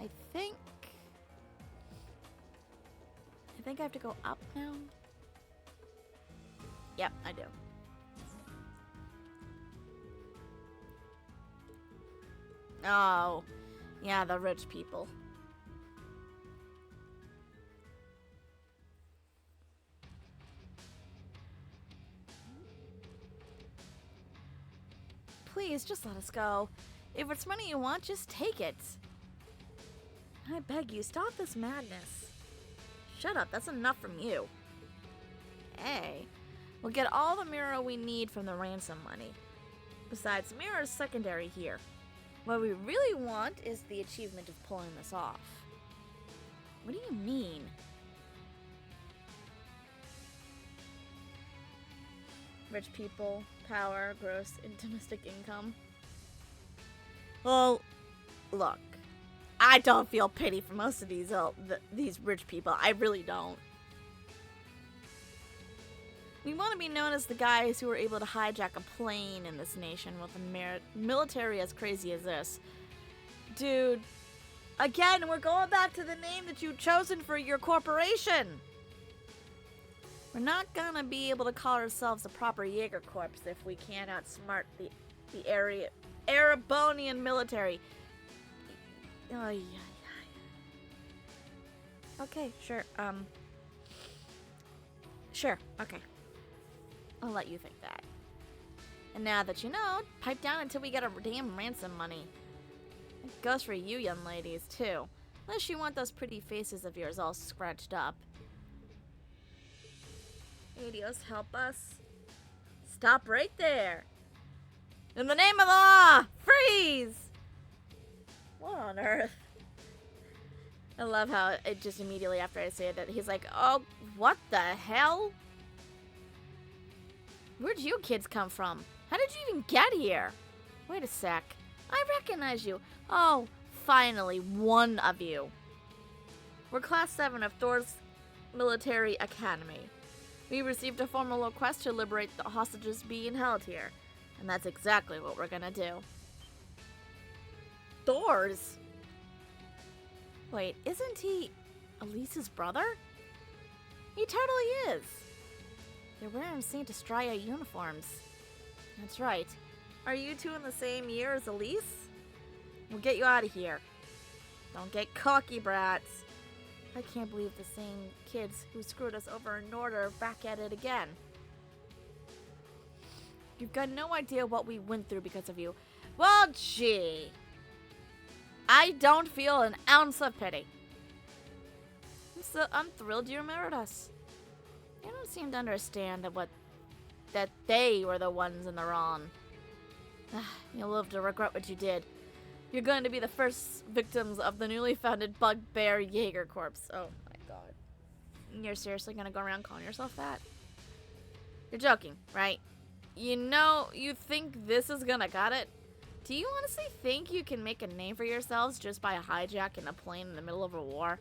I think I have to go up now. Yep, I do. Oh, yeah, the rich people. Please, just let us go. If it's money you want, just take it. I beg you, stop this madness. Shut up, that's enough from you. Hey, we'll get all the mirror we need from the ransom money. Besides, mirror is secondary here. What we really want is the achievement of pulling this off. What do you mean? Rich people, power, gross domestic income. Well, look, I don't feel pity for most of these rich people. I really don't. We want to be known as the guys who were able to hijack a plane in this nation with a military as crazy as this. Dude, again, we're going back to the name that you've chosen for your corporation. We're not gonna be able to call ourselves a proper Jaeger Corps if we can't outsmart the Erebonian military. Oh, yeah. Okay, sure. Sure, okay. I'll let you think that. And now that you know, pipe down until we get our damn ransom money. It goes for you young ladies, too. Unless you want those pretty faces of yours all scratched up. Adios, help us. Stop right there. In the name of the law, freeze! What on earth? I love how it just immediately after I say that, he's like, oh, what the hell? Where'd you kids come from? How did you even get here? Wait a sec. I recognize you. Oh, finally, one of you. We're Class 7 of Thor's Military Academy. We received a formal request to liberate the hostages being held here. And that's exactly what we're gonna do. Thor's? Wait, isn't he Elise's brother? He totally is. They're wearing St. Estrella uniforms. That's right. Are you two in the same year as Elise? We'll get you out of here. Don't get cocky, brats. I can't believe the same kids who screwed us over in Nord are back at it again. You've got no idea what we went through because of you. Well, gee. I don't feel an ounce of pity. I'm thrilled you remembered us. You don't seem to understand that they were the ones in the wrong. You'll live to regret what you did. You're going to be the first victims of the newly founded Bugbear Jaeger Corps. Oh my god. You're seriously gonna go around calling yourself that? You're joking, right? You know, you think this is gonna got it? Do you honestly think you can make a name for yourselves just by hijacking a plane in the middle of a war?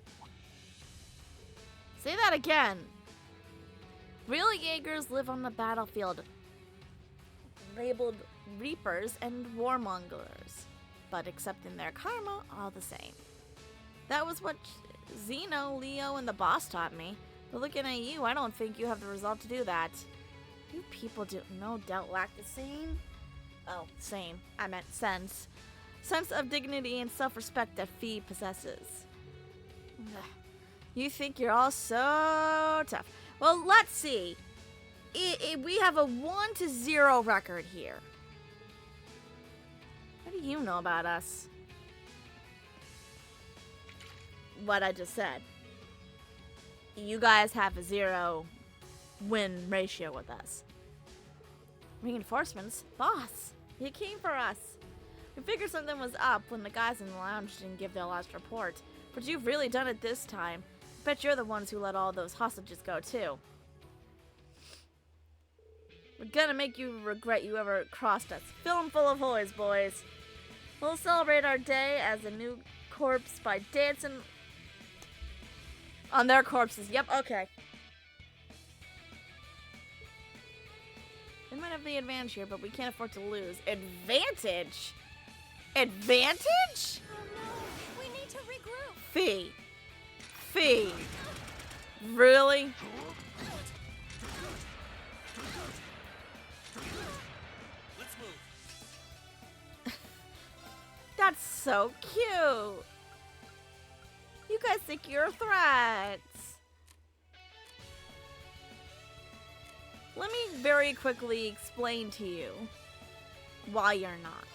Say that again. Real Jaegers live on the battlefield, labeled Reapers and Warmongers, but accepting their karma all the same. That was what Zeno, Leo, and the boss taught me. But looking at you, I don't think you have the resolve to do that. You people do no doubt lack the same... Oh, same. I meant sense. Sense of dignity and self-respect that Fee possesses. You think you're all so tough. Well, let's see. We have a 1-0 record here. What do you know about us? What I just said. You guys have a 0 win ratio with us. Reinforcements? Boss, you came for us. We figured something was up when the guys in the lounge didn't give their last report. But you've really done it this time. Bet you're the ones who let all those hostages go, too. We're gonna make you regret you ever crossed us. Film full of hoys, boys. We'll celebrate our day as a new corpse by dancing on their corpses. Yep, okay. We might have the advantage here, but we can't afford to lose. Advantage? Advantage? Oh no, we need to Fee. Fee. Really? Let's move. That's so cute. You guys think you're threats. Let me very quickly explain to you why you're not.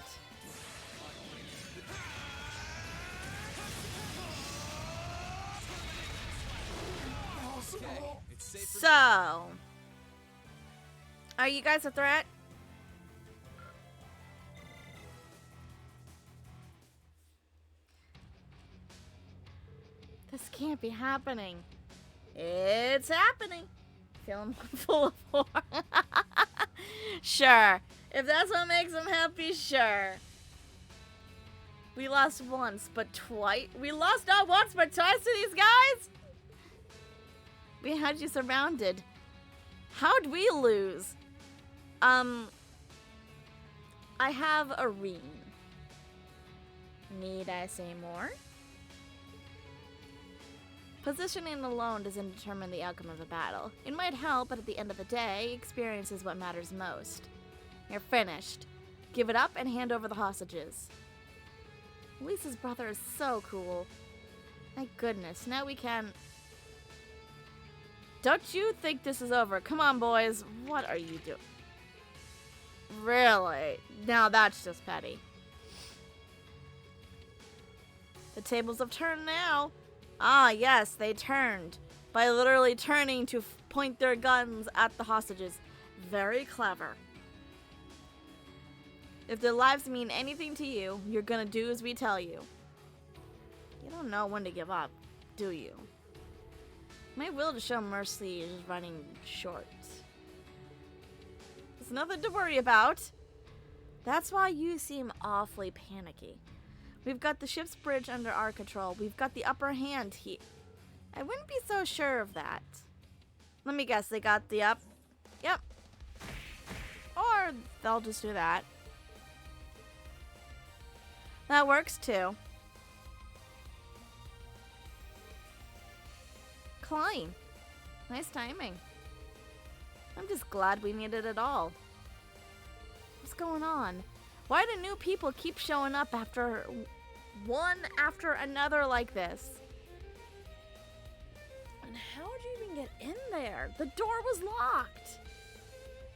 Okay, it's safe for So, are you guys a threat? This can't be happening. It's happening. Feeling full of horror. Sure. If that's what makes him happy, sure. We lost once, but twice. We lost not once, but twice to these guys? We had you surrounded. How'd we lose? I have a Rean. Need I say more? Positioning alone doesn't determine the outcome of a battle. It might help, but at the end of the day, experience is what matters most. You're finished. Give it up and hand over the hostages. Lisa's brother is so cool. My goodness, now we can... Don't you think this is over? Come on, boys. What are you doing? Really? Now that's just petty. The tables have turned now. Ah, yes, they turned. By literally turning to point their guns at the hostages. Very clever. If their lives mean anything to you, you're gonna do as we tell you. You don't know when to give up, do you? My will to show mercy is running short. There's nothing to worry about. That's why you seem awfully panicky. We've got the ship's bridge under our control. We've got the upper hand here. I wouldn't be so sure of that. Let me guess, they got the up? Yep. Or they'll just do that. That works too. Climb. Nice timing. I'm just glad we made it at all. What's going on? Why do new people keep showing up after one after another like this? And how did you even get in there? The door was locked.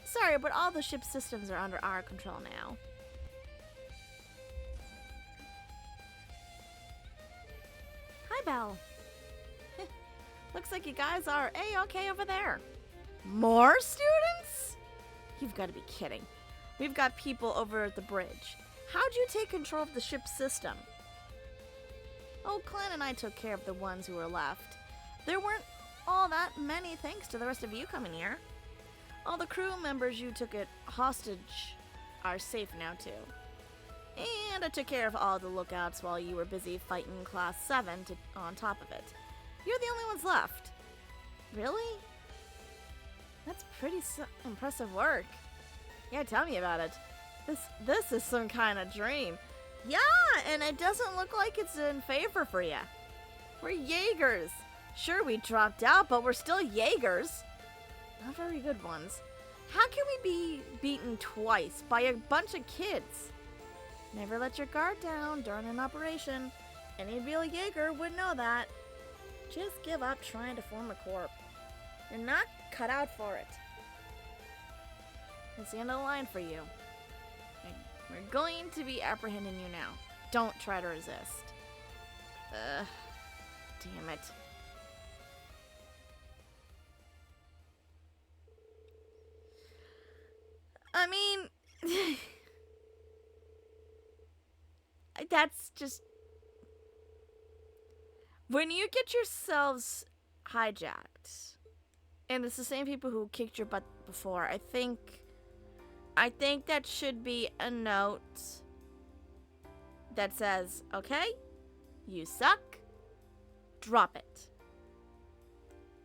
Sorry, but all the ship's systems are under our control now. Hi, Belle. Looks like you guys are A-okay over there. More students? You've got to be kidding. We've got people over at the bridge. How'd you take control of the ship's system? Oh, Clan and I took care of the ones who were left. There weren't all that many thanks to the rest of you coming here. All the crew members you took it hostage are safe now too. And I took care of all the lookouts while you were busy fighting Class VII on top of it. You're the only ones left. Really? That's pretty impressive work. Yeah, tell me about it. This is some kind of dream. Yeah, and it doesn't look like it's in favor for you. We're Jaegers. Sure, we dropped out, but we're still Jaegers. Not very good ones. How can we be beaten twice by a bunch of kids? Never let your guard down during an operation. Any real Jaeger would know that. Just give up trying to form a corp. You're not cut out for it. It's the end of the line for you. We're going to be apprehending you now. Don't try to resist. Damn it. I mean, that's just... When you get yourselves hijacked, and it's the same people who kicked your butt before, I think that should be a note that says, okay, you suck, drop it.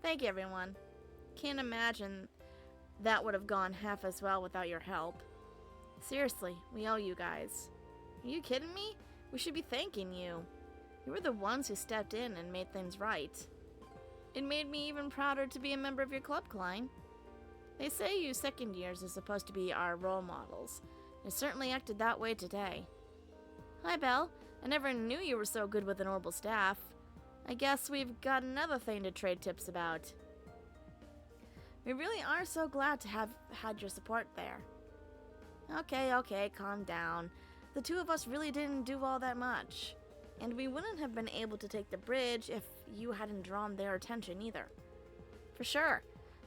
Thank you, everyone. Can't imagine that would have gone half as well without your help. Seriously, we owe you guys. Are you kidding me? We should be thanking you. You were the ones who stepped in and made things right. It made me even prouder to be a member of your club, Klein. They say you second years are supposed to be our role models. You certainly acted that way today. Hi, Belle. I never knew you were so good with an orbital staff. I guess we've got another thing to trade tips about. We really are so glad to have had your support there. Okay, calm down. The two of us really didn't do all that much. And we wouldn't have been able to take the bridge if you hadn't drawn their attention either. For sure.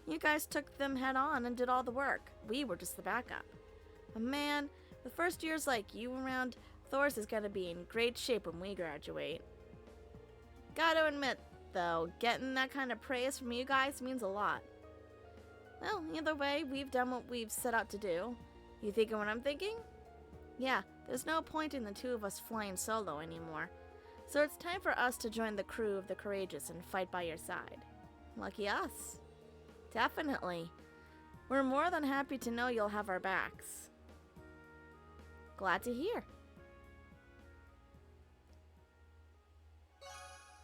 You guys took them head on and did all the work. We were just the backup. But man, with first years like you around, Thor's is gonna be in great shape when we graduate. Gotta admit, though, getting that kind of praise from you guys means a lot. Well, either way, we've done what we've set out to do. You thinking what I'm thinking? Yeah, there's no point in the two of us flying solo anymore. So it's time for us to join the crew of the Courageous and fight by your side. Lucky us. Definitely. We're more than happy to know you'll have our backs. Glad to hear.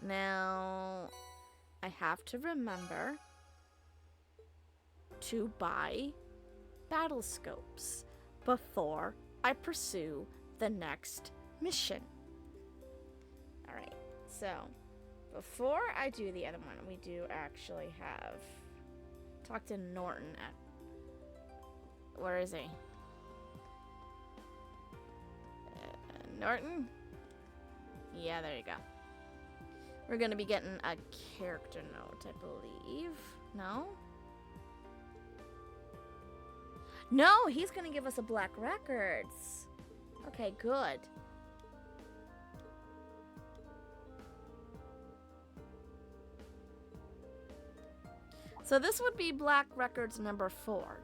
Now, I have to remember to buy battle scopes before I pursue the next mission. Alright, so before I do the other one, we do actually have talk to Norton at, where is he? Norton? Yeah, there you go. We're gonna be getting a character note, I believe. No? No, he's gonna give us a Black Records. Okay, good. So this would be Black Records number 4.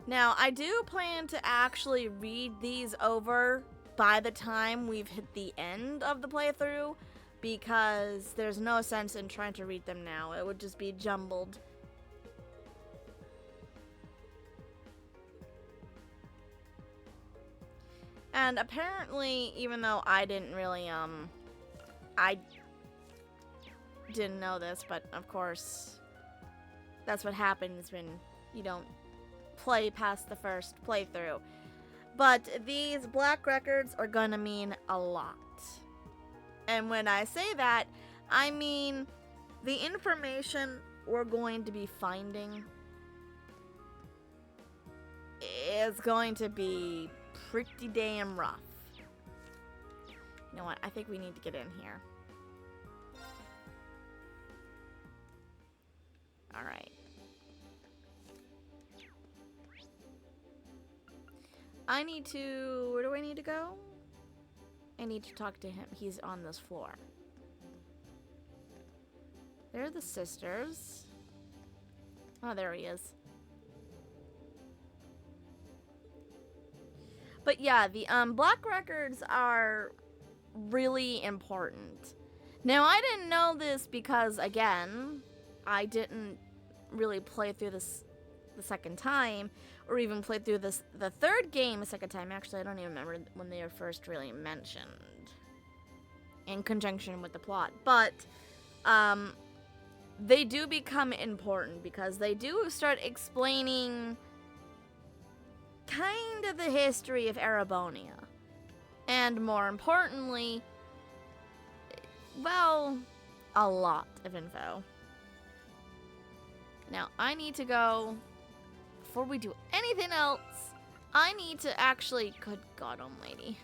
Now, I do plan to actually read these over by the time we've hit the end of the playthrough, because there's no sense in trying to read them now. It would just be jumbled. And apparently, even though I didn't really, I didn't know this, but of course, that's what happens when you don't play past the first playthrough. But these Black Records are gonna mean a lot. And when I say that, I mean the information we're going to be finding is going to be pretty damn rough. You know what? I think we need to get in here. Alright. I need to... Where do I need to go? I need to talk to him. He's on this floor. They're the sisters. Oh, there he is. But yeah, the Black Records are really important. Now, I didn't know this because, again, I didn't really play through this the second time, or even play through the third game a second time. Actually, I don't even remember when they were first really mentioned in conjunction with the plot. But they do become important because they do start explaining kind of the history of Erebonia. And more importantly, well, a lot of info. Now, I need to go, before we do anything else, I need to actually, good God almighty.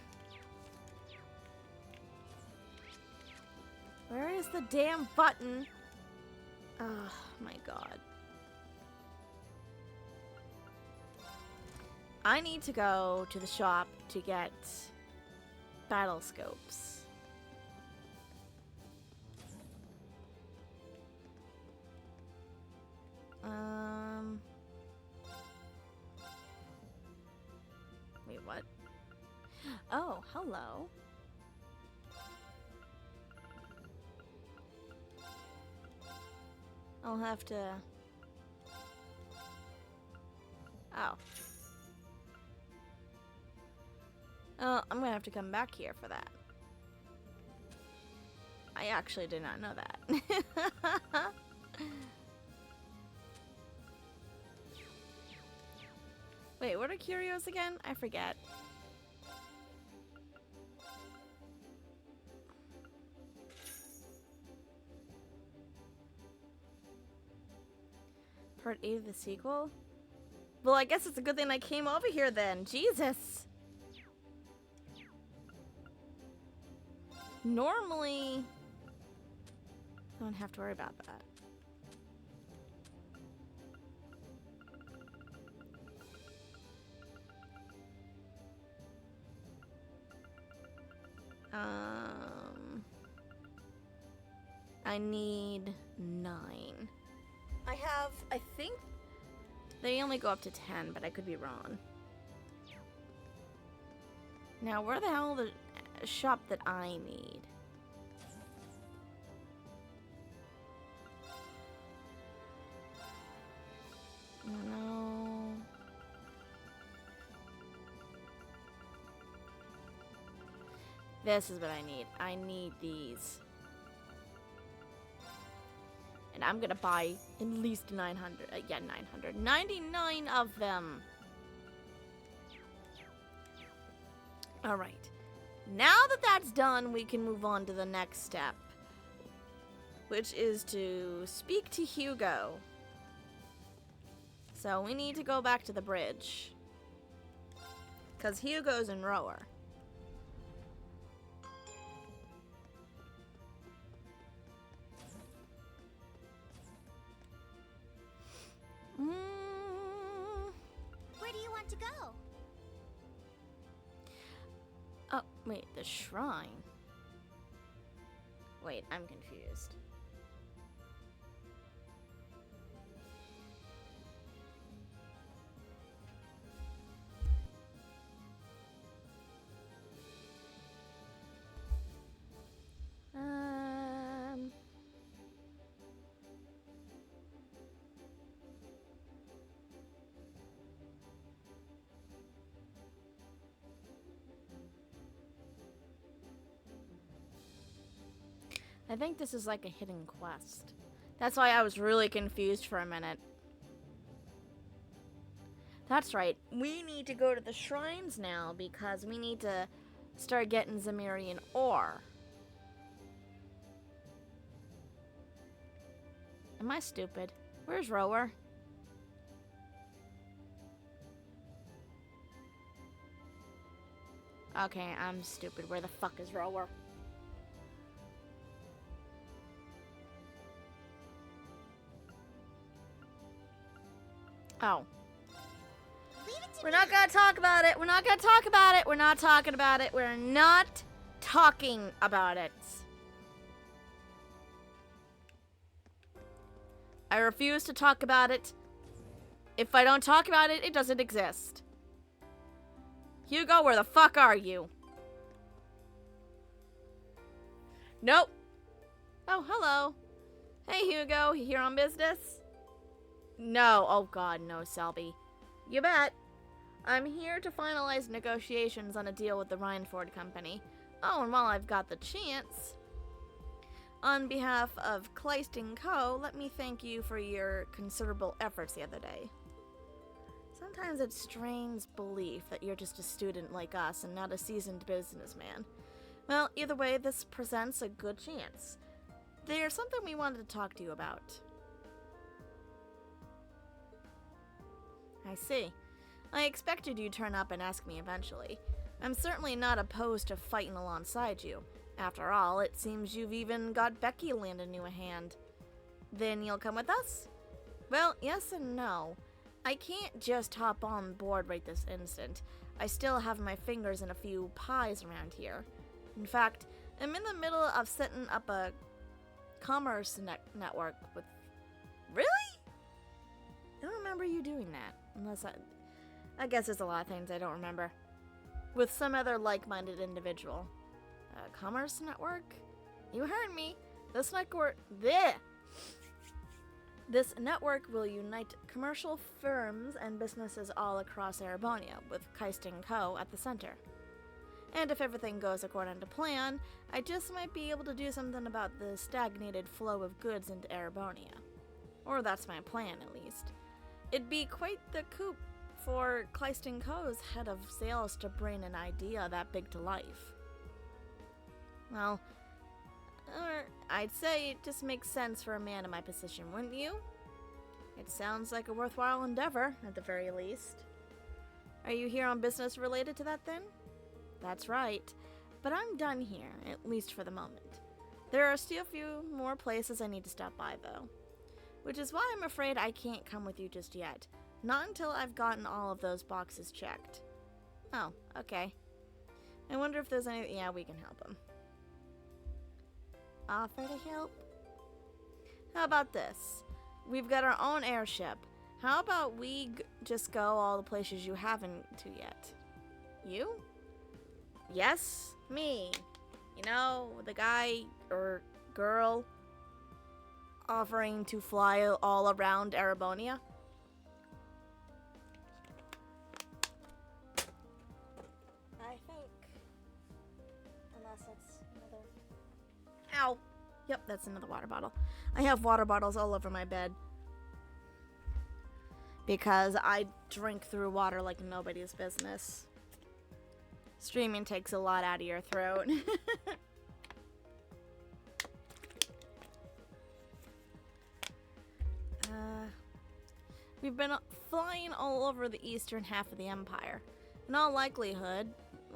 Where is the damn button? Oh my God. I need to go to the shop to get battle scopes. Wait, what? Oh, hello. I'll have to... Oh. Oh, I'm gonna have to come back here for that. I actually did not know that. Wait, what are curios again? I forget. Part 8 of the sequel? Well, I guess it's a good thing I came over here then. Jesus. Normally, I don't have to worry about that. I need 9. I think they only go up to 10, but I could be wrong. Now, where the hell is the shop that I need? No. This is what I need. I need these. And I'm gonna buy at least 900. Yeah, 900. 99 of them. Alright. Now that that's done, we can move on to the next step. Which is to speak to Hugo. So we need to go back to the bridge. Because Hugo's in Rower. Where do you want to go? Oh, wait, the shrine. Wait, I'm confused. I think this is like a hidden quest. That's why I was really confused for a minute. That's right. We need to go to the shrines now because we need to start getting Ymirian ore. Am I stupid? Where's Rower? Okay, I'm stupid. Where the fuck is Rower? Oh. We're not gonna talk about it. We're not gonna talk about it. We're not talking about it. We're not talking about it. I refuse to talk about it. If I don't talk about it, it doesn't exist. Hugo, where the fuck are you? Nope. Oh, hello. Hey, Hugo. You here on business? No. Oh, God, no, Selby. You bet. I'm here to finalize negotiations on a deal with the Rhineford Company. Oh, and while I've got the chance, on behalf of Kleist & Co., let me thank you for your considerable efforts the other day. Sometimes it strains belief that you're just a student like us and not a seasoned businessman. Well, either way, this presents a good chance. There's something we wanted to talk to you about. I see. I expected you'd turn up and ask me eventually. I'm certainly not opposed to fighting alongside you. After all, it seems you've even got Becky lending you a hand. Then you'll come with us? Well, yes and no. I can't just hop on board right this instant. I still have my fingers in a few pies around here. In fact, I'm in the middle of setting up a commerce network with... Really? I don't remember you doing that. Unless I guess there's a lot of things I don't remember. With some other like-minded individual. Commerce network? You heard me. This network... Bleh! This network will unite commercial firms and businesses all across Erebonia, with Kleist & Co. at the center. And if everything goes according to plan, I just might be able to do something about the stagnated flow of goods into Erebonia. Or that's my plan, at least. It'd be quite the coup for Clyston Co.'s head of sales to bring an idea that big to life. Well, I'd say it just makes sense for a man in my position, wouldn't you? It sounds like a worthwhile endeavor, at the very least. Are you here on business related to that, then? That's right. But I'm done here, at least for the moment. There are still a few more places I need to stop by, though. Which is why I'm afraid I can't come with you just yet. Not until I've gotten all of those boxes checked. Oh, okay. I wonder if there's any... Yeah, we can help him. Offer to help? How about this? We've got our own airship. How about we just go all the places you haven't to yet? You? Yes, me. You know, the guy or girl offering to fly all around Erebonia. I think. Unless that's another... Ow! Yep, that's another water bottle. I have water bottles all over my bed. Because I drink through water like nobody's business. Streaming takes a lot out of your throat. We've been flying all over the eastern half of the Empire. In all likelihood,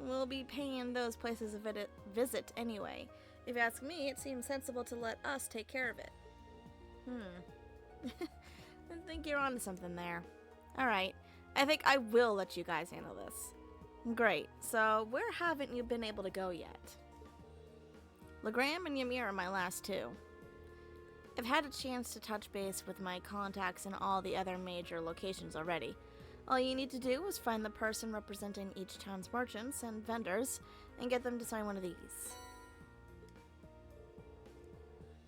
we'll be paying those places a visit anyway. If you ask me, it seems sensible to let us take care of it. I think you're onto something there. Alright, I think I will let you guys handle this. Great, so where haven't you been able to go yet? Legram and Ymir are my last two. I've had a chance to touch base with my contacts in all the other major locations already. All you need to do is find the person representing each town's merchants and vendors and get them to sign one of these.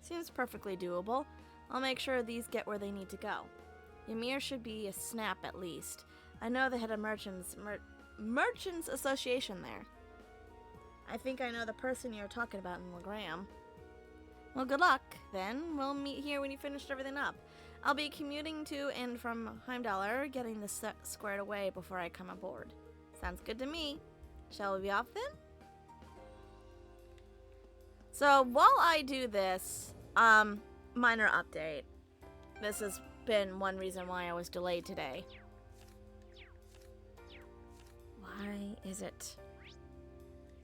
Seems perfectly doable. I'll make sure these get where they need to go. Ymir should be a snap at least. I know they had a merchants association there. I think I know the person you're talking about in Legram. Well, good luck, then. We'll meet here when you finished everything up. I'll be commuting to and from Heimdallr, getting this squared away before I come aboard. Sounds good to me. Shall we be off then? So, while I do this, minor update. This has been one reason why I was delayed today. Why is it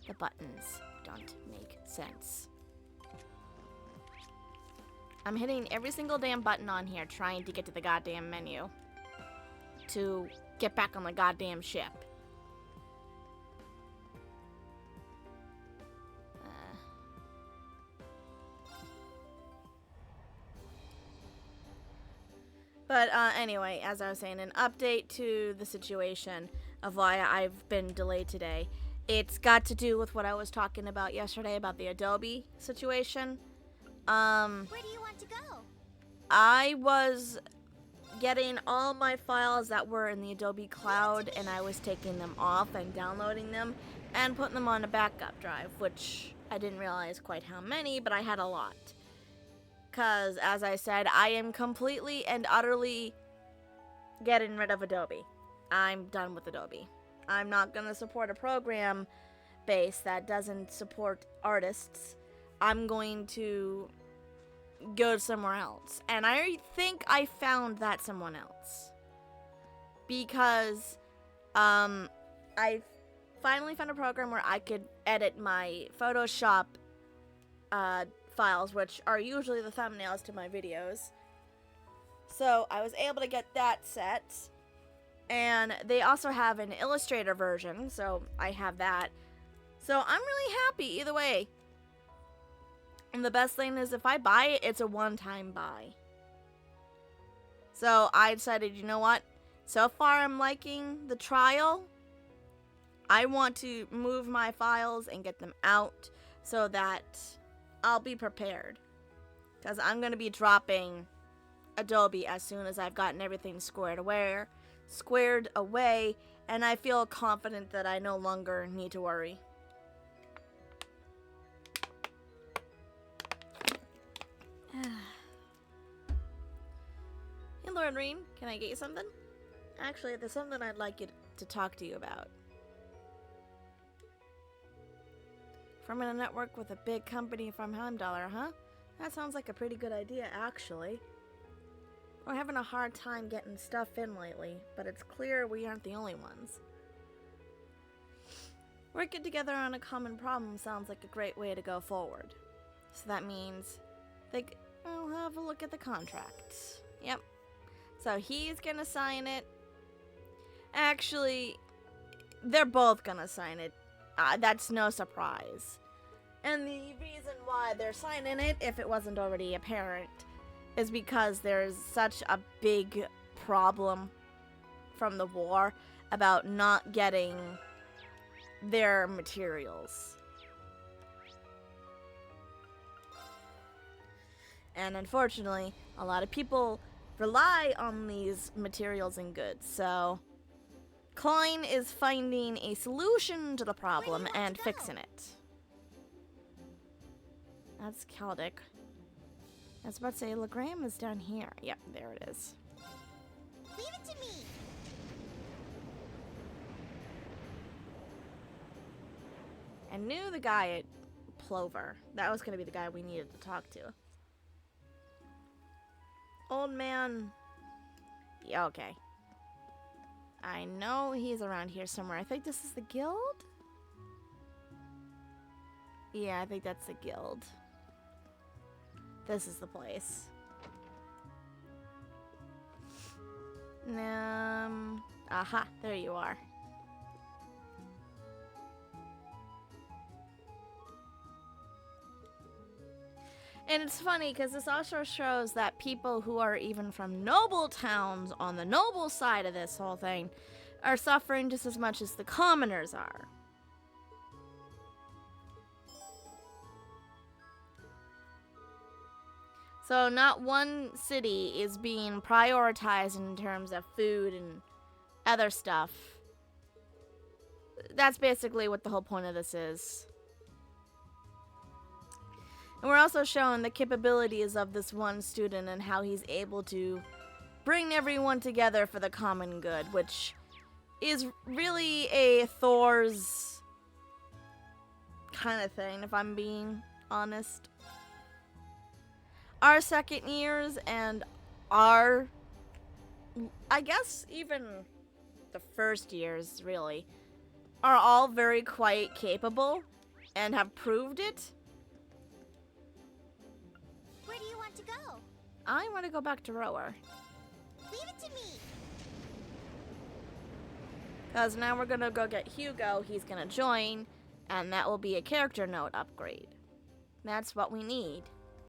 the buttons don't make sense? I'm hitting every single damn button on here trying to get to the goddamn menu to get back on the goddamn ship. But anyway, as I was saying, an update to the situation of why I've been delayed today. It's got to do with what I was talking about yesterday about the Adobe situation. Where do you want to go? I was getting all my files that were in the Adobe Cloud, and I was taking them off and downloading them and putting them on a backup drive, which I didn't realize quite how many, but I had a lot. Because, as I said, I am completely and utterly getting rid of Adobe. I'm done with Adobe. I'm not going to support a program base that doesn't support artists. I'm going to go somewhere else. And I think I found that someone else. Because I finally found a program where I could edit my Photoshop files, which are usually the thumbnails to my videos. So I was able to get that set. And they also have an Illustrator version, so I have that. So I'm really happy either way. And the best thing is if I buy it, it's a one-time buy. So I decided, you know what? So far I'm liking the trial. I want to move my files and get them out so that I'll be prepared. Because I'm going to be dropping Adobe as soon as I've gotten everything squared away, and I feel confident that I no longer need to worry. Hey, Lord Rean, can I get you something? Actually, there's something I'd like you to talk to you about. Forming a network with a big company from Heimdallr, huh? That sounds like a pretty good idea, actually. We're having a hard time getting stuff in lately, but it's clear we aren't the only ones. Working together on a common problem sounds like a great way to go forward. So that means I'll have a look at the contract. Yep. So he's gonna sign it. Actually, they're both gonna sign it. That's no surprise. And the reason why they're signing it, if it wasn't already apparent, is because there's such a big problem from the war about not getting their materials. And unfortunately, a lot of people rely on these materials and goods, so Klein is finding a solution to the problem and fixing it. That's Caldic. I was about to say, Legram is down here. Yep, there it is. Leave it to me. I knew the guy at Plover. That was going to be the guy we needed to talk to. Old man. Yeah, okay. I know he's around here somewhere. I think this is the guild? Yeah, I think that's the guild. This is the place. Aha, there you are. And it's funny because this also shows that people who are even from noble towns on the noble side of this whole thing are suffering just as much as the commoners are. So not one city is being prioritized in terms of food and other stuff. That's basically what the whole point of this is. And we're also showing the capabilities of this one student and how he's able to bring everyone together for the common good, which is really a Thor's kind of thing, if I'm being honest. Our second years and our, I guess even the first years, really, are all very quite capable and have proved it. Where do you want to go? I want to go back to Rower. Leave it to me. Because now we're going to go get Hugo. He's going to join, and that will be a character note upgrade. That's what we need.